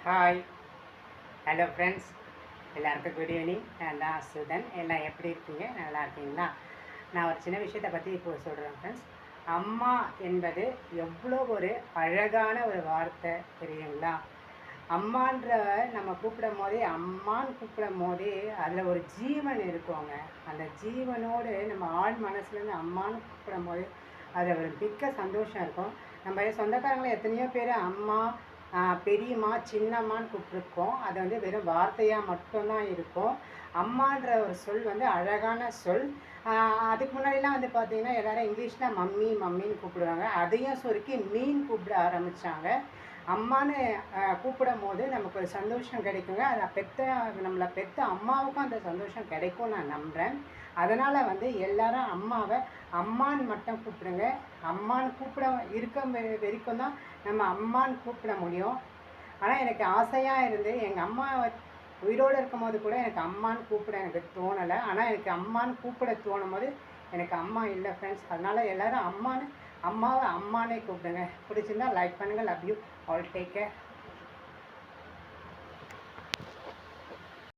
Hi, hello friends, எல்லாருக்கும் good evening. நான் தான் சுதன். எல்லாம் எப்படி இருக்கீங்க? நல்லா இருக்கீங்களா? நான் ஒரு சின்ன விஷயத்தை பற்றி இப்போ சொல்கிறேன் ஃப்ரெண்ட்ஸ். அம்மா என்பது எவ்வளோ ஒரு அழகான ஒரு வார்த்தை தெரியுங்களா? அம்மான்ற நம்ம கூப்பிடும் போதே, அம்மான்னு கூப்பிடும் போதே அதில் ஒரு ஜீவன் இருக்குங்க. அந்த ஜீவனோடு நம்ம ஆழ் மனசுலேருந்து அம்மான்னு கூப்பிடும் போது அதில் ஒரு மிக்க சந்தோஷம் இருக்கும். நம்ம சொந்தக்காரங்களை எத்தனையோ பேர் அம்மா, பெரியம்மா, சின்னம்மான்னு கூப்பிட்ருக்கோம். அது வந்து வெறும் வார்த்தையாக மட்டும்தான் இருக்கும். அம்மான்ற ஒரு சொல் வந்து அழகான சொல். அதுக்கு முன்னாடிலாம் வந்து பார்த்திங்கன்னா எல்லோரும் இங்கிலீஷில் மம்மி மம்மின்னு கூப்பிடுவாங்க. அதையும் சுருக்கி மீன் கூப்பிட ஆரம்பித்தாங்க. அம்மான்னு கூப்பிடும் போது நமக்கு ஒரு சந்தோஷம் கிடைக்குங்க. அதை நம்மளை பெற்ற அம்மாவுக்கும் அந்த சந்தோஷம் கிடைக்கும் நான் நம்புகிறேன். அதனால் வந்து எல்லாரும் அம்மாவை அம்மான்னு மட்டும் கூப்பிடுங்க. அம்மான்னு கூப்பிட வரைக்கும் தான் நம்ம அம்மான்னு கூப்பிட முடியும். ஆனால் எனக்கு ஆசையாக இருந்து எங்கள் அம்மா உயிரோடு இருக்கும்போது கூட எனக்கு அம்மான்னு கூப்பிட எனக்கு தோணலை. ஆனால் எனக்கு அம்மான்னு கூப்பிட தோணும் போது எனக்கு அம்மா இல்லை ஃப்ரெண்ட்ஸ். அதனால் எல்லோரும் அம்மாவை அம்மானே கூப்பிடுங்க. பிடிச்சிருந்தா லைக் பண்ணுங்கள். Love you all. Take care.